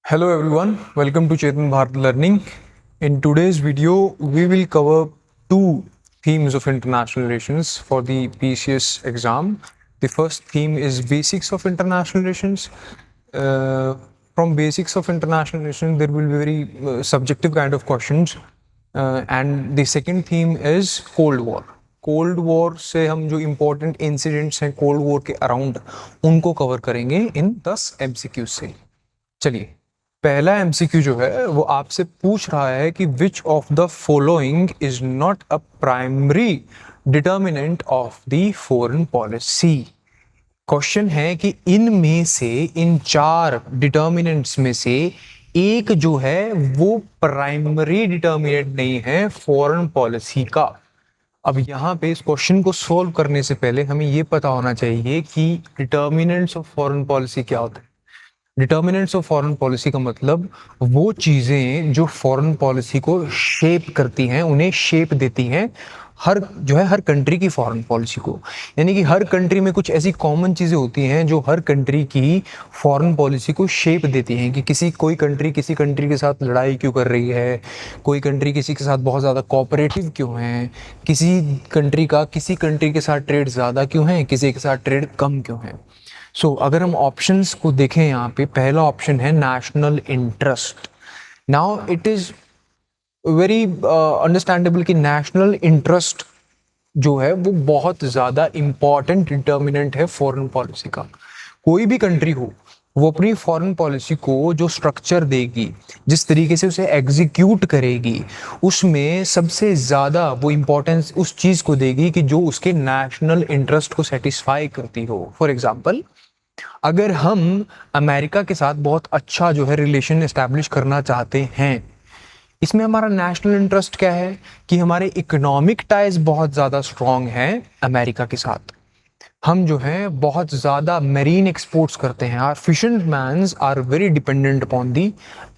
Hello everyone, welcome to Chetan Bharat Learning. In today's video, we will cover two themes of international relations for the PCS exam. The first theme is basics of international relations. Uh, from basics of international relations, there will be very subjective kind of questions. And the second theme is Cold War. Cold war से हम जो important incidents हैं cold war के around उनको cover करेंगे इन 10 MCQ से। चलिए, पहला एमसीक्यू जो है वो आपसे पूछ रहा है कि which of the following is not a primary determinant of the foreign policy. Question है कि इनमें से इन चार डिटर्मिनेंट्स में से एक जो है वो प्राइमरी डिटर्मिनेंट नहीं है फॉरेन पॉलिसी का। अब यहाँ पे इस क्वेश्चन को सोल्व करने से पहले हमें ये पता होना चाहिए कि डिटर्मिनेंट्स ऑफ फॉरेन पॉलिसी क्या होते हैं। डिटर्मिनेंट्स ऑफ फॉरेन पॉलिसी का मतलब वो चीज़ें जो फॉरेन पॉलिसी को शेप करती हैं, उन्हें शेप देती हैं हर कंट्री की फॉरेन पॉलिसी को। यानी कि हर कंट्री में कुछ ऐसी कॉमन चीज़ें होती हैं जो हर कंट्री की फॉरेन पॉलिसी को शेप देती हैं कि कोई कंट्री किसी कंट्री के साथ लड़ाई क्यों कर रही है, कोई कंट्री किसी के साथ बहुत ज़्यादा कोऑपरेटिव क्यों है, किसी कंट्री के साथ ट्रेड ज़्यादा क्यों है, किसी के साथ ट्रेड कम क्यों है। अगर हम ऑप्शंस को देखें यहाँ पे पहला ऑप्शन है national interest. Now it is very understandable कि नेशनल इंटरेस्ट जो है वो बहुत ज़्यादा इम्पॉर्टेंट डिटर्मिनेंट है फॉरेन पॉलिसी का। कोई भी कंट्री हो वो अपनी फॉरेन पॉलिसी को जो स्ट्रक्चर देगी, जिस तरीके से उसे एग्जीक्यूट करेगी, उसमें सबसे ज़्यादा वो इम्पोर्टेंस उस चीज़ को देगी कि जो उसके नेशनल इंटरेस्ट को सेटिस्फाई करती हो। फॉर एग्जांपल, अगर हम अमेरिका के साथ बहुत अच्छा जो है रिलेशन एस्टैब्लिश करना चाहते हैं, इसमें हमारा नेशनल इंटरेस्ट क्या है कि हमारे इकोनॉमिक टाइज बहुत ज़्यादा स्ट्रॉन्ग हैं अमेरिका के साथ। हम जो है बहुत ज़्यादा मेरीन एक्सपोर्ट्स करते हैं। Our fishermans are very dependent upon the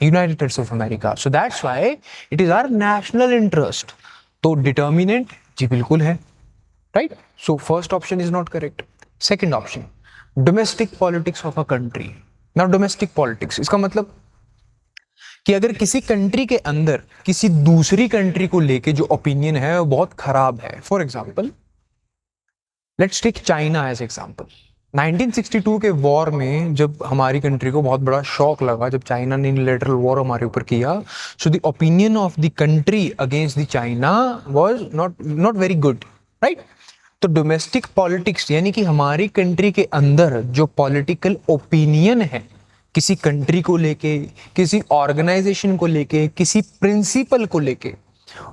United States of America, so that's why it is our national interest. तो डिटर्मिनेंट जी बिल्कुल है, right. So first option is not correct. Second option, domestic politics of a country. Now domestic politics इसका मतलब कि अगर किसी country के अंदर किसी दूसरी कंट्री को लेके जो ओपिनियन है वो बहुत खराब है। For example, let's take China as example. 1962 के वॉर में जब हमारी कंट्री को बहुत बड़ा शॉक लगा जब चाइना ने यूनिलैटरल वॉर हमारे ऊपर किया, so the opinion of the country against the China was not very good, right. तो डोमेस्टिक पॉलिटिक्स यानी कि हमारी कंट्री के अंदर जो पॉलिटिकल ओपिनियन है किसी कंट्री को लेके, किसी ऑर्गेनाइजेशन को लेके, किसी प्रिंसिपल को लेके,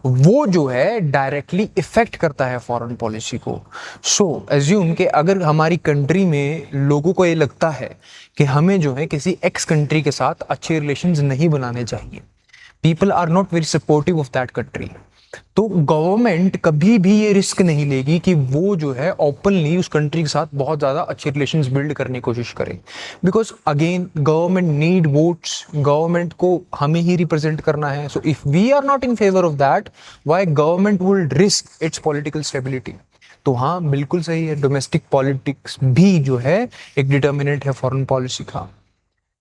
वो जो है डायरेक्टली इफेक्ट करता है फॉरेन पॉलिसी को। एज्यूम कि अगर हमारी कंट्री में लोगों को ये लगता है कि हमें जो है किसी एक्स कंट्री के साथ अच्छे रिलेशंस नहीं बनाने चाहिए, people are not very supportive of that country, तो गवर्नमेंट कभी भी ये रिस्क नहीं लेगी कि वो जो है ओपनली उस कंट्री के साथ बहुत ज़्यादा अच्छे रिलेशंस बिल्ड करने की कोशिश करे। Because again government need votes, government को हमें ही रिप्रेजेंट करना है। So if we are not in favour of that, why government will risk its political stability. तो हाँ, बिल्कुल सही है, डोमेस्टिक पॉलिटिक्स भी जो है एक डिटर्मिनेंट है फॉरेन पॉलिसी का।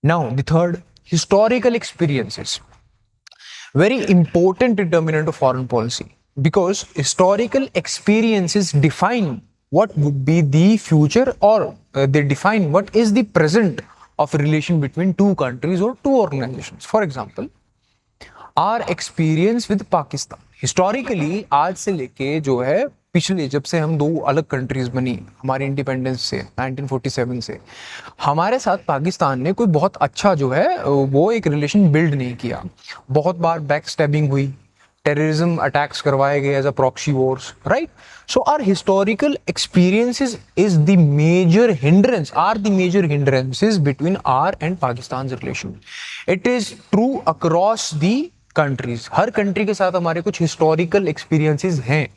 Now the third, historical experiences, very important determinant of foreign policy, because historical experiences define what would be the future, or they define what is the present of a relation between two countries or two organizations. For example, our experience with Pakistan historically, आज से लेके जो है पिछले, जब से हम दो अलग कंट्रीज बनी हमारी इंडिपेंडेंस से 1947 से, हमारे साथ पाकिस्तान ने कोई बहुत अच्छा जो है वो एक रिलेशन बिल्ड नहीं किया। बहुत बार बैक स्टैबिंग हुई, टेररिज्म अटैक्स करवाए गए as a proxy wars, right. So our historical experiences is the major hindrance, are the major hindrances between our and Pakistan relation. It is true across the countries. हर country के साथ हमारे कुछ historical experiences हैं।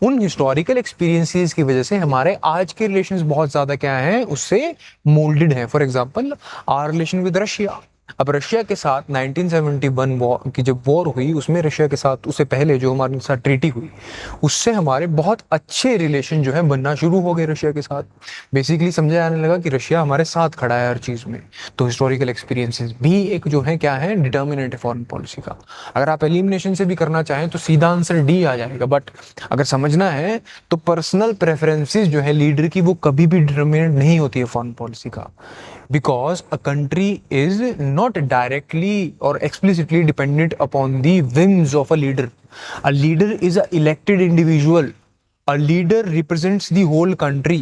उन historical experiences की वजह से हमारे आज के रिलेशंस बहुत ज़्यादा क्या हैं, उससे मोल्डेड हैं। For example, our relation with Russia अब रशिया के साथ 1971 वॉर की जब वॉर हुई, उसमें रशिया के साथ, उससे पहले जो हमारे साथ ट्रीटी हुई, उससे हमारे बहुत अच्छे रिलेशन जो है बनना शुरू हो गए रशिया के साथ। बेसिकली समझा जाने लगा कि रशिया हमारे साथ खड़ा है हर चीज़ में। तो हिस्टोरिकल एक्सपीरियंसेस भी एक जो है क्या है, डिटर्मिनेंट है फॉरेन पॉलिसी का। अगर आप एलिमिनेशन से भी करना चाहें तो सीधा आंसर डी आ जाएगा, बट अगर समझना है तो पर्सनल प्रेफरेंसेस जो है लीडर की, वो कभी भी डिटर्मिनेंट नहीं होती है फॉरेन पॉलिसी का। Because a country is not directly or explicitly dependent upon the whims of a leader. A leader is an elected individual. A leader represents the whole country.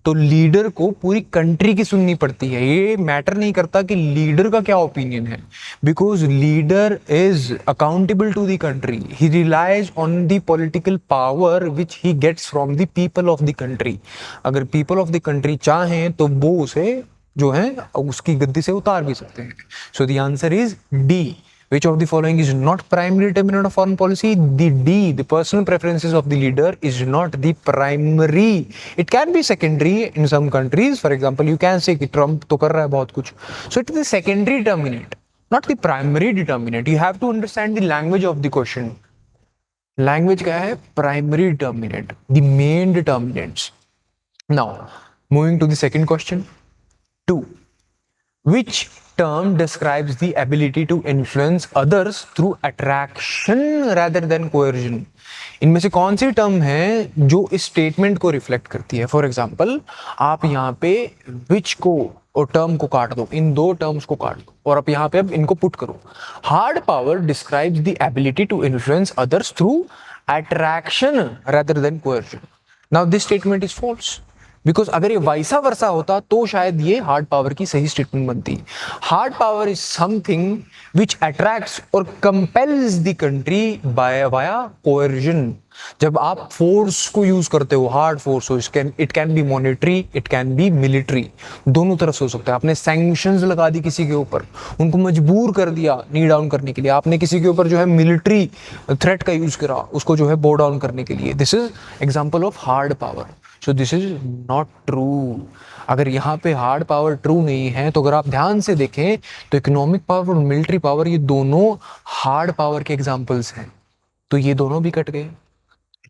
तो leader को पूरी country की सुननी पड़ती है। ये matter नहीं करता कि लीडर का क्या ओपिनियन है, because leader is accountable to the country. He relies on the political power which he gets from the people of the country. अगर पीपल ऑफ द कंट्री चाहें तो वो उसे जो है उसकी गद्दी से उतार भी सकते हैं। सो the answer is D. Which of the following is not primary determinant of foreign policy? The D, the personal preferences of the leader is not the primary. It can be secondary in some countries. For example, you can say कि Trump तो कर रहा है बहुत कुछ. So it is the secondary determinant, not the primary determinant. You have to understand the language of the question. Language क्या है? Primary determinant, the main determinants. Now, moving to the second question. 2. Which term describes the ability to influence others through attraction rather than coercion? इनमें से कौन सी term है जो इस statement को reflect करती है? फॉर एग्जाम्पल, आप यहाँ पे विच को और टर्म को काट दो, इन दो टर्म्स को काट दो और आप यहाँ पे अब इनको पुट करो। Hard power describes the ability to influence others through attraction rather than coercion. Now this statement is false. Because अगर ये वैसा वर्सा होता तो शायद ये हार्ड पावर की सही स्टेटमेंट बनती। Hard power is something which attracts और compels the country by via coercion. जब आप फोर्स को यूज करते हो, हार्ड फोर्स हो, it can be monetary, it can be military, दोनों तरफ से हो सकता है। आपने सैंक्शंस लगा दी किसी के ऊपर, उनको मजबूर कर दिया नी डाउन करने के लिए। आपने किसी के ऊपर जो है मिलिट्री थ्रेट का यूज करा, उसको जो है बो डाउन करने के लिए। This is example of hard power. So this is not true. अगर यहाँ पे हार्ड पावर ट्रू नहीं है तो अगर आप ध्यान से देखें तो इकोनॉमिक पावर और मिलिट्री पावर ये दोनों हार्ड पावर के एग्जांपल्स हैं, तो ये दोनों भी कट गए।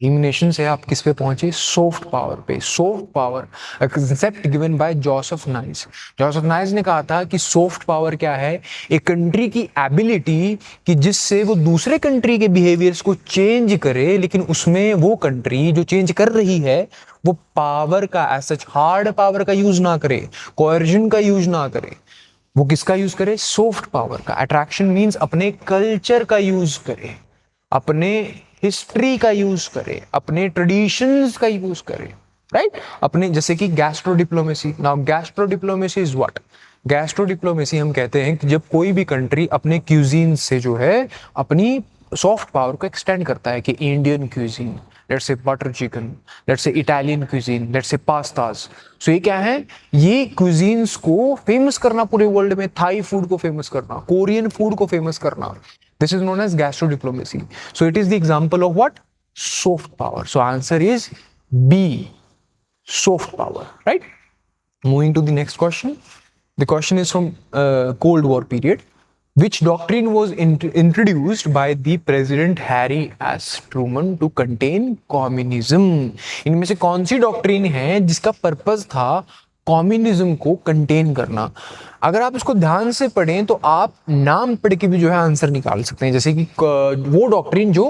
एलिमिनेशन से आप किस पे पहुंचे? सॉफ्ट पावर पे। Soft power, a concept given by Joseph nice. Joseph nice ने कहा था कि सॉफ्ट पावर क्या है? एक कंट्री की एबिलिटी कि जिससे वो दूसरे कंट्री के बिहेवियर्स को चेंज करे, लेकिन उसमें वो कंट्री जो चेंज कर रही है वो पावर का, एज सच हार्ड पावर का यूज ना करे, कोएर्जन का यूज ना करे। वो किसका यूज करे? सॉफ्ट पावर का। अट्रैक्शन मीन्स अपने कल्चर का यूज करे, अपने हिस्ट्री का यूज करे, अपने ट्रेडिशंस का यूज करे, राइट? अपने जैसे कि gastro diplomacy. Now gastro diplomacy is what? Gastro diplomacy हम कहते हैं कि जब कोई भी कंट्री अपने क्यूजीन से जो है अपनी सॉफ्ट पावर को एक्सटेंड करता है, कि Indian cuisine, let's say butter chicken, let's say Italian cuisine, let's say pastas. So ये क्या है? ये क्यूजीन्स को फेमस करना पूरे वर्ल्ड में, थाई फूड को फेमस करना, कोरियन फूड को फेमस करना। This is known as gastro diplomacy. So it is the example of what? Soft power. So answer is B, soft power, right? Moving to the next question. The question is from Cold War period. Which doctrine was introduced by the President Harry S. Truman to contain communism? इनमें से कौन सी doctrine है जिसका purpose था communism को contain करना? अगर आप इसको ध्यान से पढ़ें तो आप नाम पढ़ के भी जो है आंसर निकाल सकते हैं। जैसे कि वो डॉक्ट्रिन जो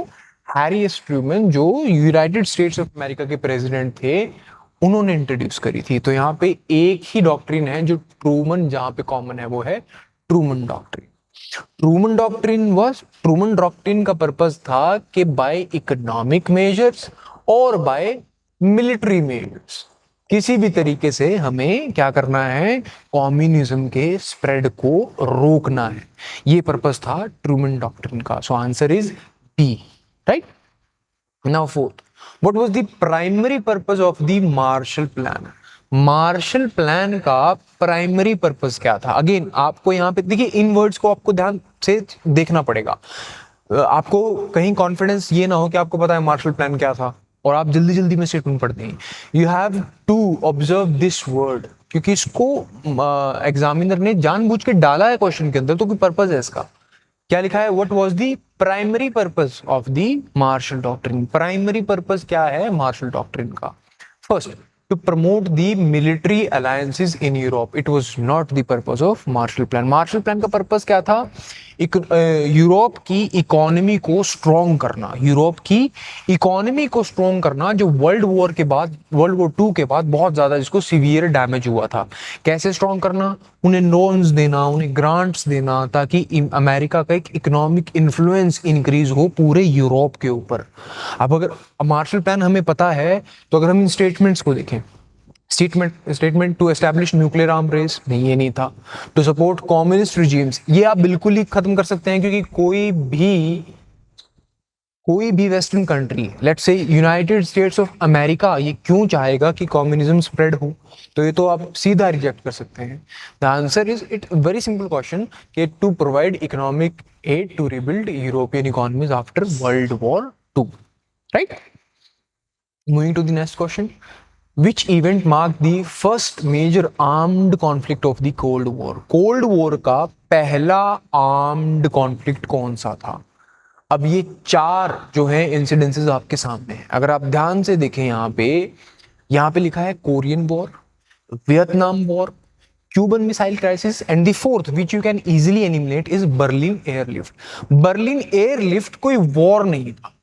हैरी एस ट्रूमन, जो यूनाइटेड स्टेट्स ऑफ अमेरिका के प्रेसिडेंट थे, उन्होंने इंट्रोड्यूस करी थी। तो यहाँ पे एक ही डॉक्ट्रिन है जो ट्रूमन, जहाँ पे कॉमन है, वो है ट्रूमन डॉक्ट्रिन। ट्रूमन डॉक्ट्रिन का पर्पस था कि बाय इकोनॉमिक मेजर्स और बाय मिलिट्री मेजर्स किसी भी तरीके से हमें क्या करना है? कम्युनिज्म के स्प्रेड को रोकना है। ये पर्पस था ट्रूमन डॉक्ट्रिन का। So answer is B, right? Now fourth, what was the primary purpose of the Marshall plan? Marshall plan का प्राइमरी पर्पस क्या था? अगेन आपको यहाँ पे देखिए, इन वर्ड्स को आपको ध्यान से देखना पड़ेगा। आपको कहीं कॉन्फिडेंस ये ना हो कि आपको पता है मार्शल प्लान क्या था और आप जल्दी जल्दी में स्टेटमेंट पढ़ते हैं। You have to observe this word, क्योंकि इसको एग्जामिनर ने जानबूझ के डाला है क्वेश्चन के अंदर, तो कोई पर्पज है इसका। क्या लिखा है? What was the primary purpose of the Marshall doctrine? Primary purpose क्या है मार्शल डॉक्ट्रिन का? First, to promote the military alliances in Europe. It was not the purpose of Marshall Plan. Marshall Plan का purpose क्या था? Europe की economy को strong करना, Europe की इकोनॉमी को स्ट्रॉन्ग करना, जो वर्ल्ड वॉर के बाद, वर्ल्ड वॉर 2 के बाद बहुत ज्यादा जिसको सीवियर डैमेज हुआ था। कैसे स्ट्रॉन्ग करना? उन्हें लोन्स देना, उन्हें ग्रांट्स देना, ताकि अमेरिका का एक इकोनॉमिक इन्फ्लुएंस इंक्रीज हो पूरे यूरोप के ऊपर। अब अगर मार्शल प्लान हमें पता है, तो अगर हम इन स्टेटमेंट्स को देखें, statement to establish nuclear arm race, नहीं, ये नहीं था। टू सपोर्ट कम्युनिस्ट रिजीम्स, ये आप बिल्कुल ही खत्म कर सकते हैं, क्योंकि कोई भी western country, let's say United States of America, ये क्यों चाहेगा कि कम्युनिज्म स्प्रेड हो? तो ये तो आप सीधा रिजेक्ट कर सकते हैं। The answer is it very simple question कि to provide economic aid to rebuild European economies after world war 2, right? Moving to the next question, which event marked the first major armed conflict of the Cold War? Cold war का पहला armed conflict कौन सा था? अब ये 4 जो है incidences आपके सामने हैं। अगर आप ध्यान से देखें, यहाँ पे लिखा है Korean war, Vietnam war, Cuban missile crisis, and the fourth which you can easily eliminate is Berlin airlift. Berlin airlift कोई वॉर नहीं था,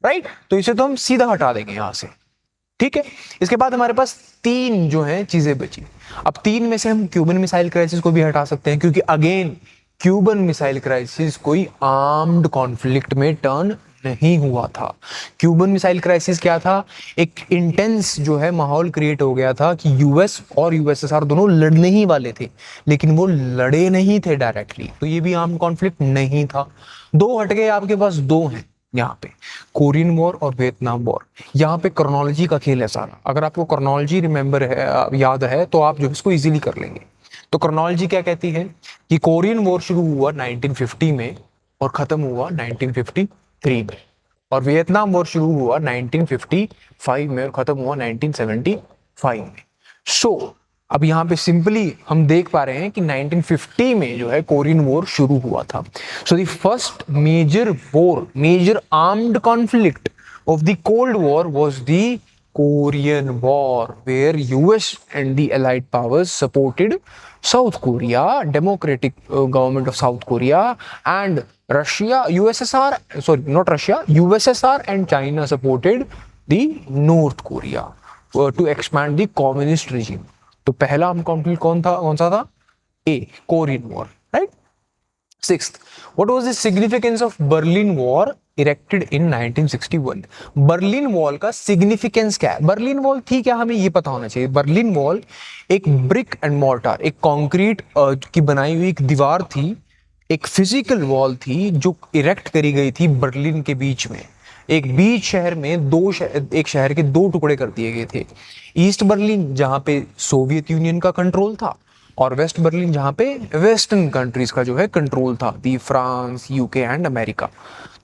राइट? तो इसे तो हम सीधा हटा देंगे यहां से, ठीक है। इसके बाद हमारे पास 3 जो है चीजें बची। अब 3 में से हम क्यूबन मिसाइल क्राइसिस को भी हटा सकते हैं, क्योंकि अगेन क्यूबन मिसाइल क्राइसिस कोई आर्म्ड कॉन्फ्लिक्ट में टर्न नहीं हुआ था। क्यूबन मिसाइल क्राइसिस क्या था? एक इंटेंस जो है माहौल क्रिएट हो गया था कि यूएस और यूएसएसआर दोनों लड़ने ही वाले थे, लेकिन वो लड़े नहीं थे डायरेक्टली, तो ये भी आर्म्ड कॉन्फ्लिक्ट नहीं था। 2 हट गए, आपके पास 2 हैं यहाँ पे, कोरियन वॉर और वियतनाम वॉर। यहाँ पे क्रोनोलॉजी का खेल है सारा। अगर आपको क्रोनोलॉजी रिमेंबर है, याद है, तो आप जो इसको इजीली कर लेंगे। तो क्रोनोलॉजी क्या कहती है कि कोरियन वॉर शुरू हुआ 1950 में और खत्म हुआ 1953 में, और वियतनाम वॉर शुरू हुआ 1955 में और खत्म हुआ 1975 में। सो अब यहाँ पे सिंपली हम देख पा रहे हैं कि 1950 में जो है कोरियन वॉर शुरू हुआ था। So the first major armed conflict of the Cold War was the Korean war, where US and the allied powers supported South Korea, democratic government of South Korea, and USSR and China supported the North Korea to expand the communist regime. तो पहला armed conflict कौन सा था? A, Korean war, right? 6th, what was the significance of Berlin Wall erected in 1961? Berlin wall का significance क्या है? Berlin wall थी क्या, हमें ये पता होना चाहिए। बर्लिन वॉल एक ब्रिक एंड मोर्टार, एक कंक्रीट की बनाई हुई एक दीवार थी, एक फिजिकल वॉल थी जो इरेक्ट करी गई थी बर्लिन के बीच में। एक बीच शहर में एक शहर के 2 टुकड़े कर दिए गए थे। ईस्ट बर्लिन जहां पे सोवियत यूनियन का कंट्रोल था, और वेस्ट बर्लिन जहां पे वेस्टर्न कंट्रीज का जो है कंट्रोल था, दी फ्रांस, यूके एंड अमेरिका।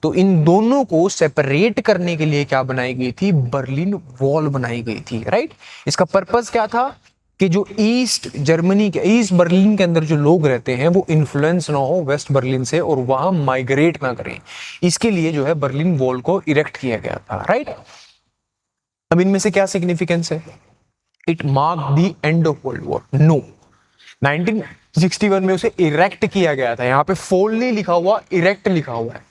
तो इन दोनों को सेपरेट करने के लिए क्या बनाई गई थी? बर्लिन वॉल बनाई गई थी, राइट? इसका पर्पस क्या था कि जो ईस्ट बर्लिन के अंदर जो लोग रहते हैं वो इन्फ्लुएंस ना हो वेस्ट बर्लिन से और वहां माइग्रेट ना करें। इसके लिए जो है बर्लिन वॉल को इरेक्ट किया गया था, राइट? अब इनमें से क्या सिग्निफिकेंस है? It mark the end of world war? No, 1961 में उसे इरेक्ट किया गया था। यहाँ पे फॉल नहीं लिखा हुआ, इरेक्ट लिखा हुआ है।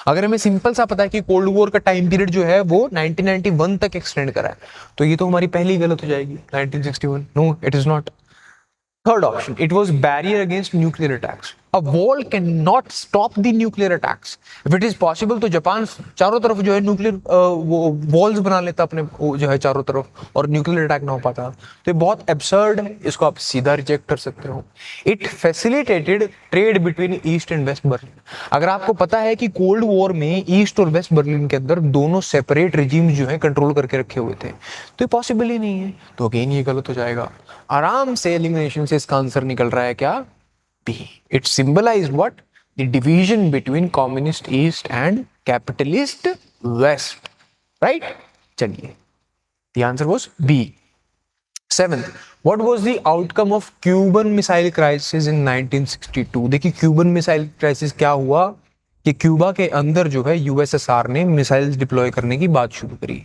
अगर हमें सिंपल सा पता है कि कोल्ड वॉर का टाइम पीरियड जो है वो 1991 तक एक्सटेंड करा है, तो ये तो हमारी पहली गलत हो जाएगी, 1961। No, it is not. Third option, it was barrier against nuclear attacks. A wall cannot stop the nuclear attacks. If it is possible, तो जापान चारों तरफ जो है न्यूक्लियर वॉल्स बना लेता अपने जो है चारों तरफ, और न्यूक्लियर अटैक ना हो पाता। तो ये बहुत एब्सर्ड है, इसको आप सीधा रिजेक्ट कर सकते हो। It facilitated trade between East and West Berlin. अगर आपको पता है कि कोल्ड वॉर में ईस्ट और वेस्ट बर्लिन के अंदर दोनों सेपरेट रिजीम्स जो है कंट्रोल करके रखे हुए थे, तो ये पॉसिबल ही नहीं है, तो अगेन ये गलत हो जाएगा। आराम से एलिमिनेशन से इसका आंसर निकल रहा है क्या? B. It symbolize what? The division between communist East and capitalist West, right? चलिए, the answer was B. Seventh, what was the outcome of Cuban missile crisis in 1962? देखिए क्यूबन मिसाइल क्राइसिस क्या हुआ कि Cuba के अंदर जो है USSR ने मिसाइल्स डिप्लॉय करने की बात शुरू करी।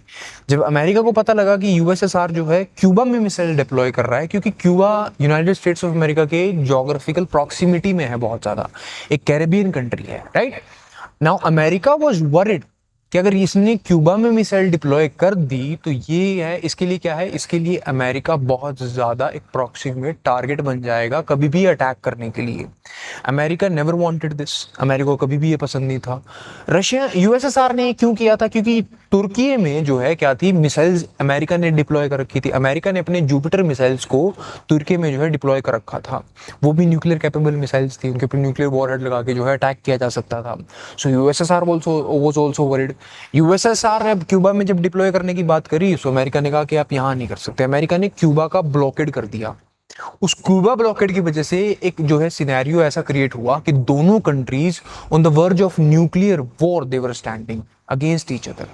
जब अमेरिका को पता लगा कि यूएसएसआर जो है क्यूबा में मिसाइल डिप्लॉय कर रहा है, क्योंकि Cuba United States of America के ज्योग्राफिकल प्रॉक्सिमिटी में है बहुत ज्यादा, एक कैरेबियन कंट्री है, right. Now America was worried कि अगर इसने क्यूबा में मिसाइल डिप्लॉय कर दी तो ये है, इसके लिए क्या है, इसके लिए अमेरिका बहुत ज़्यादा एक प्रॉक्सिमेट टारगेट बन जाएगा कभी भी अटैक करने के लिए। America never wanted this, America को कभी भी ये पसंद नहीं था। रशिया, यूएसएसआर ने क्यों किया था, क्योंकि तुर्की में जो है क्या थी, मिसाइल्स अमेरिका ने डिप्लॉय कर रखी थी। अमेरिका ने अपने जुपिटर मिसाइल्स को तुर्की में जो है डिप्लॉय कर रखा था। वो भी न्यूक्लियर कैपेबल मिसाइल्स थी, उनके ऊपर न्यूक्लियर वॉरहेड लगा के जो है अटैक किया जा सकता था। So USSR was also worried. USSR ने क्यूबा में जब डिप्लॉय करने की बात करी, सो अमेरिका ने कहा कि आप यहाँ नहीं कर सकते। अमेरिका ने क्यूबा का ब्लॉकेड कर दिया। उस क्यूबा ब्लॉकेड की वजह से एक जो है सिनेरियो ऐसा क्रिएट हुआ कि दोनों countries on the verge of nuclear war they were standing against each other.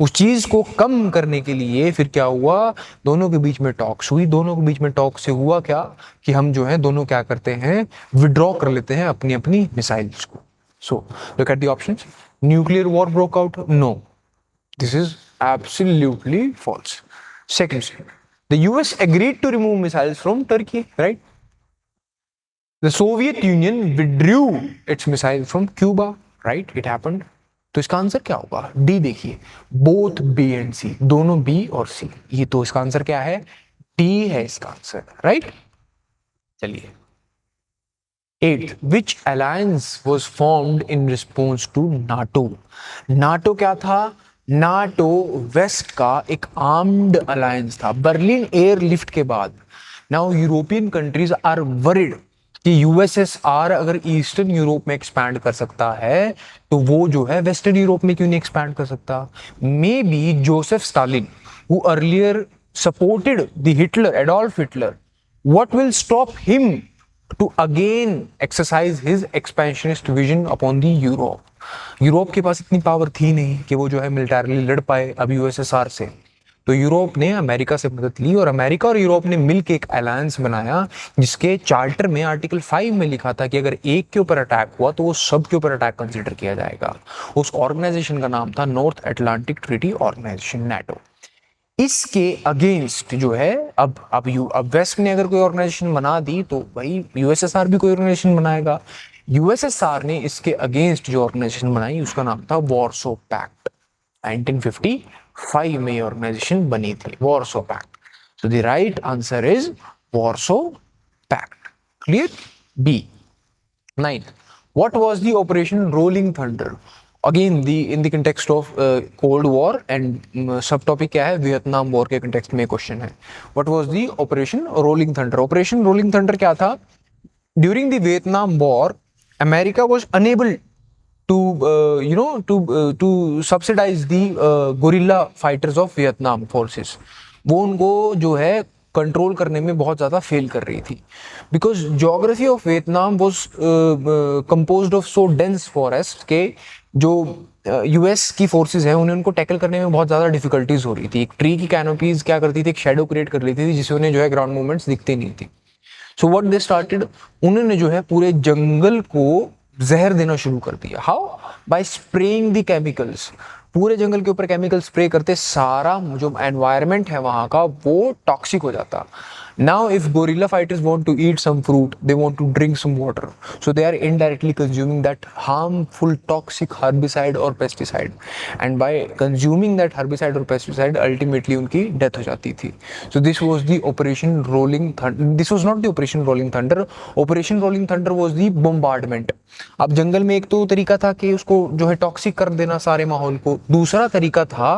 उस चीज को कम करने के लिए फिर क्या हुआ, दोनों के बीच में टॉक्स हुई। दोनों के बीच में टॉक से हुआ क्या कि हम जो है दोनों क्या करते हैं, विड्रॉ कर लेते हैं अपनी अपनी मिसाइल्स को। So look at the options. Nuclear war broke out, no, this is absolutely false. Second, the US agreed to remove missiles from Turkey, right? The Soviet Union withdrew its missile from Cuba, right? It happened. तो इसका answer क्या होगा, D देखिए, both B and सी, दोनों B और सी। ये तो इसका आंसर क्या है, डी है इसका आंसर, राइट। चलिए, eighth, which alliance was formed in response to NATO? NATO क्या था, नाटो वेस्ट का एक आर्म्ड अलायंस था बर्लिन एयरलिफ्ट के बाद। Now European countries are worried कि यूएसएसआर अगर ईस्टर्न यूरोप में एक्सपैंड कर सकता है तो वो जो है वेस्टर्न यूरोप में क्यों नहीं एक्सपैंड कर सकता। May be Joseph Stalin who earlier supported the Hitler, Adolf Hitler, what will stop him to again exercise his expansionist vision upon the Europe? Europe के पास इतनी पावर थी नहीं कि वो जो है मिलिटरली लड़ पाए अब यूएसएसआर से। तो यूरोप ने अमेरिका से मदद ली और अमेरिका और यूरोप ने मिलकर एक अलायंस बनाया जिसके चार्टर में आर्टिकल 5 में लिखा था कि अगर एक के ऊपर अटैक हुआ तो वो सब के ऊपर अटैक कंसीडर किया जाएगा। उस ऑर्गेनाइजेशन का नाम था North Atlantic Treaty Organisation, NATO. इसके अगेंस्ट जो है अब वेस्ट ने अगर कोई ऑर्गेनाइजेशन बना दी तो भाई यूएसएसआर भी कोई ऑर्गेनाइजेशन बनाएगा। यूएसएसआर ने इसके अगेंस्ट जो ऑर्गेनाइजेशन बनाई उसका नाम था वॉर्सो पैक्ट। 1955 में ये ऑर्गेनाइजेशन बनी थी, Warsaw Pact. So the right answer is Warsaw Pact. Clear, B. Ninth, what was the Operation Rolling Thunder? Again, in the context of Cold War and subtopic क्या है, वियतनाम वॉर के context में question है। What was the Operation Rolling Thunder? Operation Rolling Thunder क्या था? During the Vietnam War, America was unable to to subsidize the guerrilla fighters of Vietnam forces. वो उनको जो है कंट्रोल करने में बहुत ज़्यादा फेल कर रही थी, because geography of Vietnam was composed of so dense forest के जो यूएस की फोर्सेस हैं उन्हें उनको टैकल करने में बहुत ज़्यादा डिफिकल्टीज हो रही थी। एक ट्री की कैनोपीज क्या करती थी, एक शेडो क्रिएट कर लेती थी जिससे उन्हें जो है ग्राउंड मूवमेंट्स दिखती नहीं थी। सो व्हाट दे स्टार्टेड, उन्होंने जो है पूरे जंगल को जहर देना शुरू कर दिया। How, bye spraying the chemicals. पूरे जंगल के ऊपर केमिकल स्प्रे करते सारा जो एनवायरनमेंट है वहां का वो टॉक्सिक हो जाता। Now, if gorilla fighters want to eat some fruit, they want to drink some water, so they are indirectly consuming that harmful toxic herbicide or pesticide, and by consuming that herbicide or pesticide, ultimately उनकी death हो जाती थी। So this was the Operation Rolling Thunder. This was not the Operation Rolling Thunder. Operation Rolling Thunder was the bombardment. अब जंगल में एक तो तरीका था कि उसको जो है टॉक्सिक कर देना सारे माहौल को, दूसरा तरीका था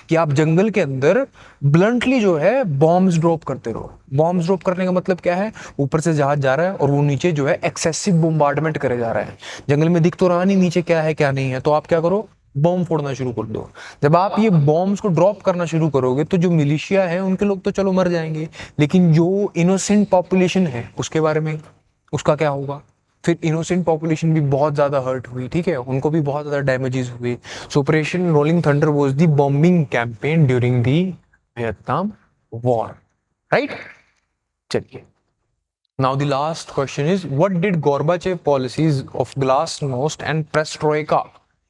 कि आप जंगल के अंदर ब्लंटली जो है बॉम्ब्स ड्रॉप करते रहो। बॉम्ब्स ड्रॉप करने का मतलब क्या है, ऊपर से जहाज जा रहा है और वो नीचे जो है एक्सेसिव बोम्बार्डमेंट करे जा रहा है। जंगल में दिख तो रहा नहीं नीचे क्या है क्या नहीं है, तो आप क्या करो, बॉम्ब फोड़ना शुरू कर दो। जब आप ये बॉम्ब्स को ड्रॉप करना शुरू करोगे तो जो मिलिशिया है उनके लोग तो चलो मर जाएंगे, लेकिन जो इनोसेंट पॉपुलेशन है उसके बारे में उसका क्या होगा। फिर इनोसेंट पॉपुलेशन भी बहुत ज़्यादा हर्ट हुई, ठीक है, उनको भी बहुत ज़्यादा डैमेजेस हुए। सो operation rolling thunder was the bombing campaign during the Vietnam war. Right? चलिए, now the last question is, what did Gorbachev policies of glasnost and perestroika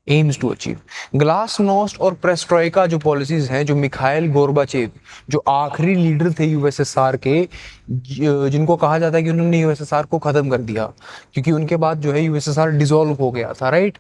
aims to achieve? Glasnost और पेरेस्ट्रोइका जो policies हैं, जो Mikhail Gorbachev, जो आखिरी leader थे USSR के, जिनको कहा जाता है कि उन्होंने यूएसएसआर को खत्म कर दिया, क्योंकि उनके बाद जो है यूएसएसआर डिसॉल्व हो गया था, राइट?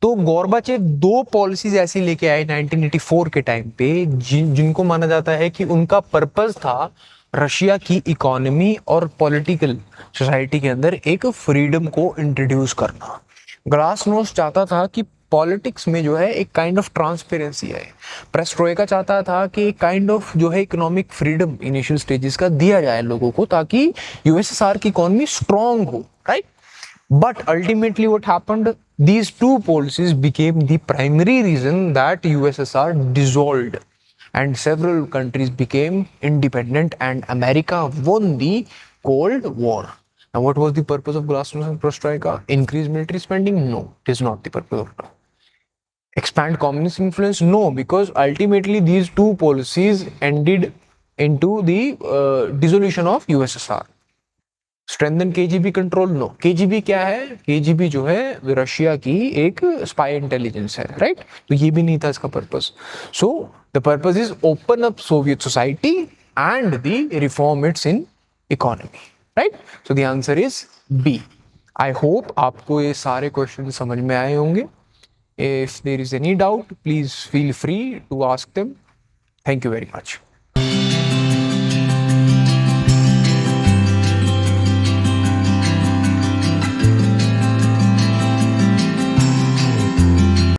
तो गोर्बाचेव दो पॉलिसीज ऐसी लेके आए 1984 के टाइम पे, जिनको माना जाता है कि उनका पर्पस था रशिया की इकोनॉमी और पॉलिटिकल सोसाइटी के अंदर एक फ्रीडम को इंट्रोड्यूस करना। ग्लासनोस्ट चाहता था कि पॉलिटिक्स में जो है एक काइंड ऑफ ट्रांसपेरेंसी है। पेरेस्ट्रोइका चाहता था कि एक काइंड ऑफ जो है इकोनॉमिक फ्रीडम इनिशियल स्टेजेस का दिया जाए लोगों को, ताकि यूएसएसआर की इकोनॉमी स्ट्रांग हो, right? But ultimately what happened, these two policies became the primary reason that USSR dissolved and several countries became independent and America won the Cold War. Now what was the purpose of glasnost and perestroika? Increase military spending? No, it is not the purpose of that. Expand communist influence? No, because ultimately these two policies ended into the dissolution of USSR. Strengthen KGB control? No. KGB क्या है? KGB जो है Russia की एक spy intelligence है, right? तो ये भी नहीं था इसका purpose. So the purpose is open up Soviet society and the reform its in economy, right? So the answer is B. I hope आपको ये सारे क्वेश्चन समझ में आए होंगे। If there is any doubt, please feel free to ask them. Thank you very much.